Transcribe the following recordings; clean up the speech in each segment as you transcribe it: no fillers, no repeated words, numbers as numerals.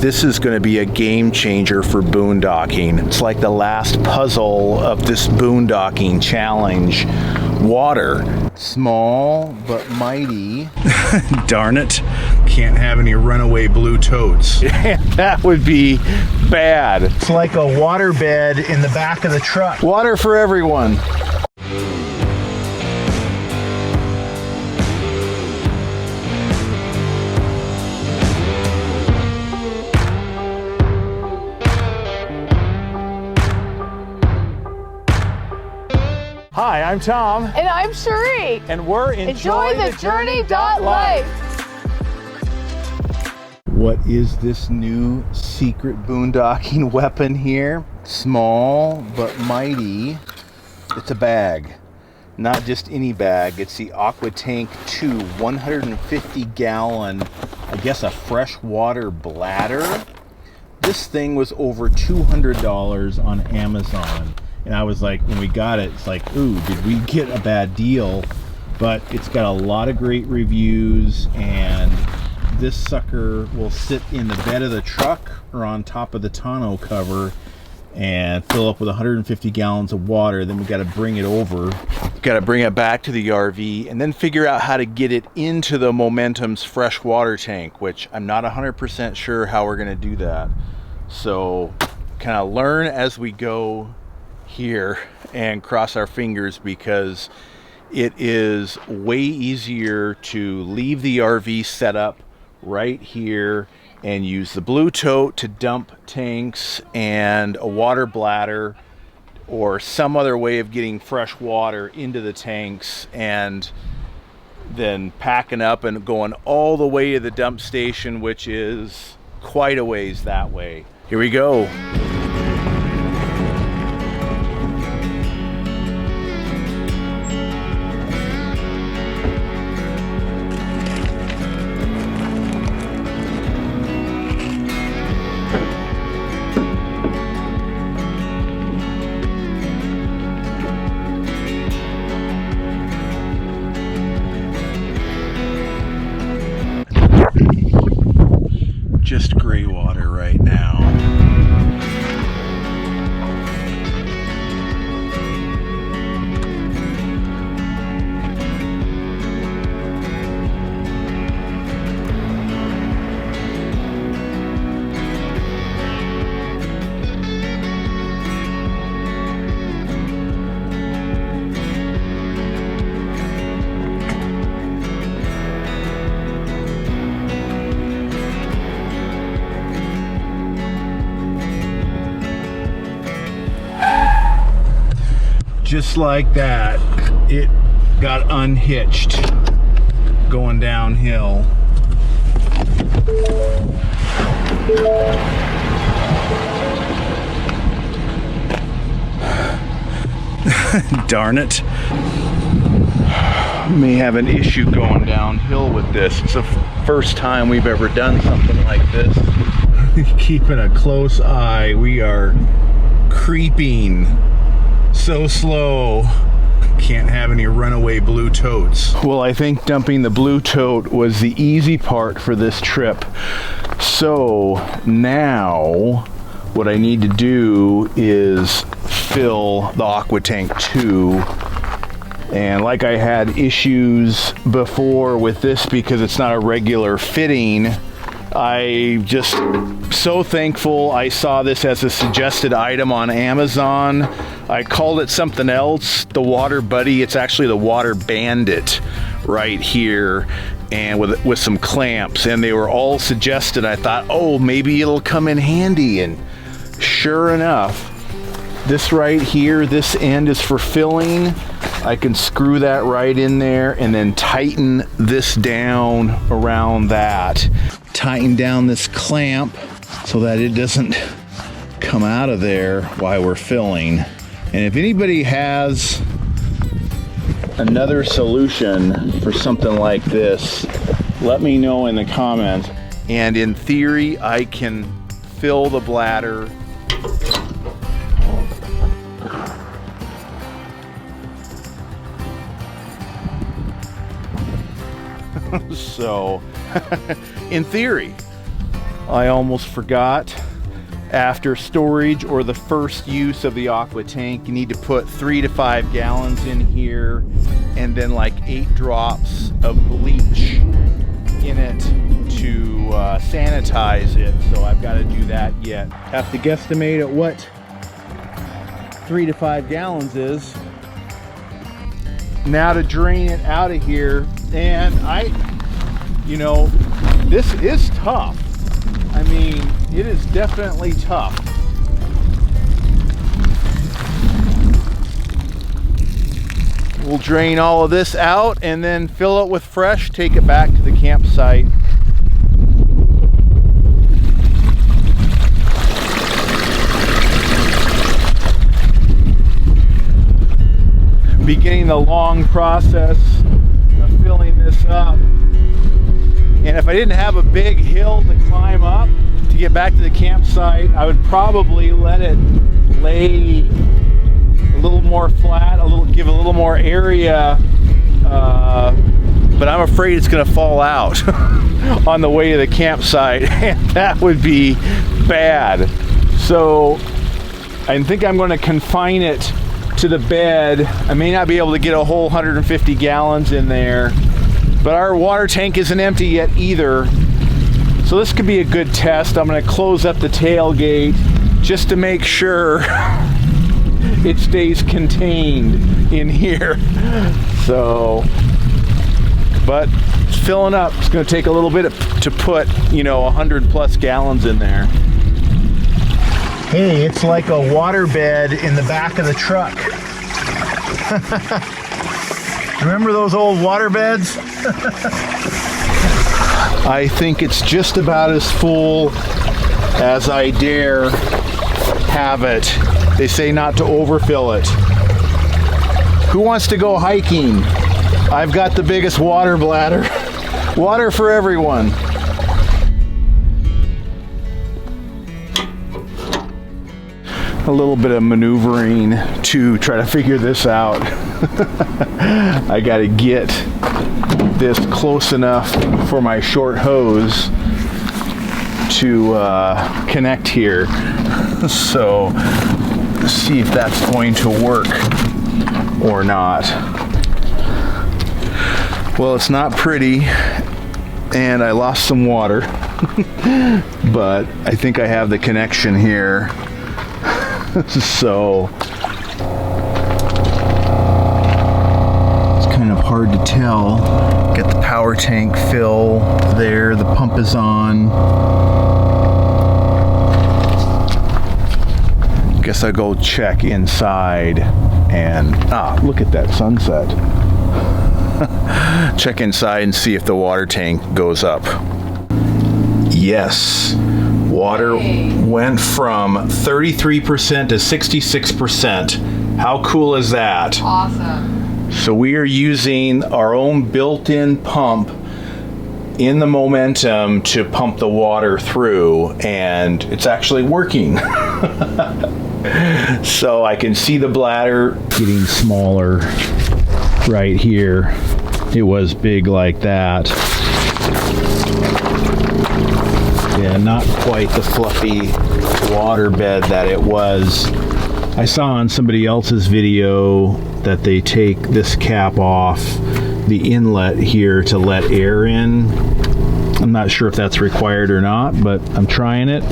This is going to be a game changer for boondocking. It's like the last puzzle of this boondocking challenge. Water. Small but mighty. Darn it. Can't have any runaway blue toads. That would be bad. It's like a water bed in the back of the truck. Water for everyone. Hi, I'm Tom. And I'm Cheri. And we're EnjoyTheJourney.Life. What is this new secret boondocking weapon here? Small but mighty. It's a bag. Not just any bag. It's the AQUATANK2 150-gallon, I guess a freshwater bladder. This thing was over $200 on Amazon. And I was like, when we got it, it's like, ooh, did we get a bad deal? But it's got a lot of great reviews, and this sucker will sit in the bed of the truck or on top of the tonneau cover and fill up with 150 gallons of water. Then we got to bring it over. Got to bring it back to the RV and then figure out how to get it into the Momentum's freshwater tank, which I'm not 100% sure how we're going to do that. So kind of learn as we go here and cross our fingers, because it is way easier to leave the RV set up right here and use the blue tote to dump tanks and a water bladder or some other way of getting fresh water into the tanks, and then packing up and going all the way to the dump station, which is quite a ways that way. Here we go. Just gray water right now. Just like that, it got unhitched going downhill. Darn it. May have an issue going downhill with this. It's the first time we've ever done something like this. Keeping a close eye. We are creeping so slow. Can't have any runaway blue totes. Well, I think dumping the blue tote was the easy part for this trip. So now what I need to do is fill the AQUATANK2. And like I had issues before with this because it's not a regular fitting, I just so thankful I saw this as a suggested item on Amazon. I called it something else, the Water Buddy. It's actually the Water Bandit right here, and with some clamps, and they were all suggested. I thought, oh, maybe it'll come in handy, and sure enough, this right here, this end is for filling. I can screw that right in there and then tighten this down around that. Tighten down this clamp so that it doesn't come out of there while we're filling. And if anybody has another solution for something like this, let me know in the comments. And in theory, I can fill the bladder so in theory, I almost forgot. After storage or the first use of the aqua tank, you need to put 3 to 5 gallons in here and then like 8 drops of bleach in it to sanitize it. So I've got to do that yet. Have to guesstimate at what 3 to 5 gallons is. Now to drain it out of here. And you know, this is tough. I mean, it is definitely tough. We'll drain all of this out and then fill it with fresh, take it back to the campsite. Beginning the long process of filling this up. And if I didn't have a big hill to climb up to get back to the campsite, I would probably let it lay a little more flat, give a little more area, but I'm afraid it's going to fall out on the way to the campsite, and that would be bad. So I think I'm going to confine it to the bed. I may not be able to get a whole 150 gallons in there, but our water tank isn't empty yet either. So this could be a good test. I'm going to close up the tailgate just to make sure it stays contained in here. So, but it's filling up. It's going to take a little bit to put, you know, 100 plus gallons in there. Hey, it's like a water bed in the back of the truck. Remember those old water beds? I think it's just about as full as I dare have it. They say not to overfill it. Who wants to go hiking? I've got the biggest water bladder. Water for everyone. A little bit of maneuvering to try to figure this out. I gotta get this close enough for my short hose to connect here. So let's see if that's going to work or not. Well, it's not pretty, and I lost some water, but I think I have the connection here. So it's kind of hard to tell. Get the power tank fill there, the pump is on. Guess I'll go check inside and look at that sunset. Check inside and see if the water tank goes up. Yes. Water went from 33% to 66%. How cool is that? Awesome. So we are using our own built-in pump in the Momentum to pump the water through, and it's actually working. So I can see the bladder getting smaller right here. It was big like that. Yeah, not quite the fluffy water bed that it was. I saw on somebody else's video that they take this cap off the inlet here to let air in. I'm not sure if that's required or not, but I'm trying it.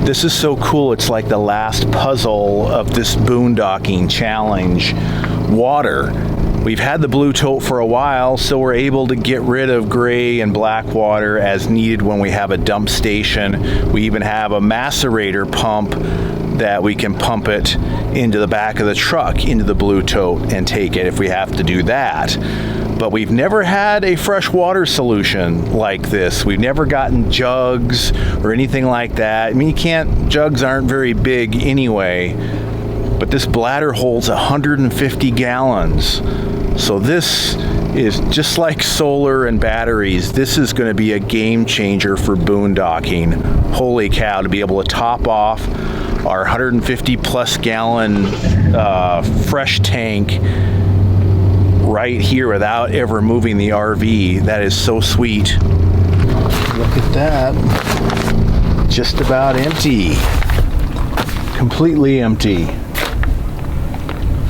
This is so cool. It's like the last puzzle of this boondocking challenge. Water. We've had the blue tote for a while, so we're able to get rid of gray and black water as needed when we have a dump station. We even have a macerator pump that we can pump it into the back of the truck, into the blue tote, and take it if we have to do that. But we've never had a fresh water solution like this. We've never gotten jugs or anything like that. I mean, jugs aren't very big anyway, but this bladder holds 150 gallons. So this is just like solar and batteries. This is going to be a game changer for boondocking. Holy cow, to be able to top off our 150 plus gallon fresh tank right here without ever moving the RV. That is so sweet. Look at that. just about empty. Completely empty.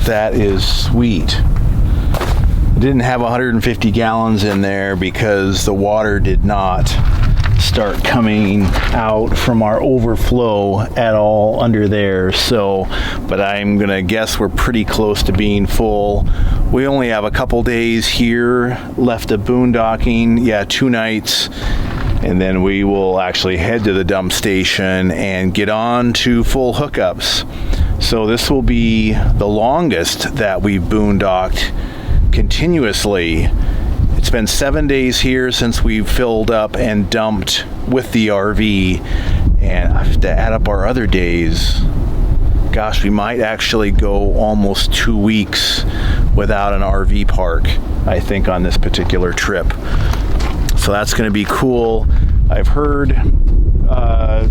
That is sweet. I didn't have 150 gallons in there because the water did not start coming out from our overflow at all under there. So, but I'm gonna guess we're pretty close to being full. We only have a couple days here left of boondocking. Yeah, 2 nights. And then we will actually head to the dump station and get on to full hookups. So this will be the longest that we've boondocked continuously. It's been 7 days here since we've filled up and dumped with the RV, and I have to add up our other days. Gosh, we might actually go almost 2 weeks without an RV park, I think, on this particular trip. So that's going to be cool. I've heard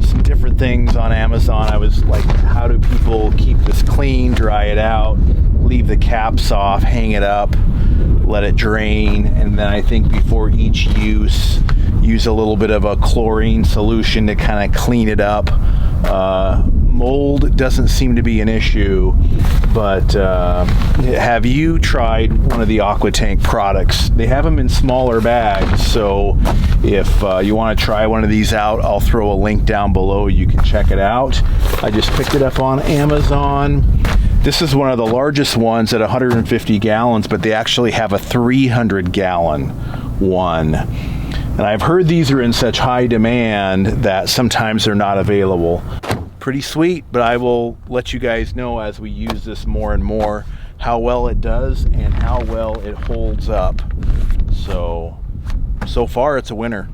some different things on Amazon. I was like, how do people keep this clean, dry it out, leave the caps off, hang it up, let it drain, and then I think before each use a little bit of a chlorine solution to kind of clean it up. Mold doesn't seem to be an issue, but have you tried one of the AQUATANK products? They have them in smaller bags, so if you want to try one of these out, I'll throw a link down below. You can check it out. I just picked it up on Amazon. This is one of the largest ones at 150 gallons, but they actually have a 300 gallon one. And I've heard these are in such high demand that sometimes they're not available. Pretty sweet, but I will let you guys know as we use this more and more how well it does and how well it holds up. So far it's a winner.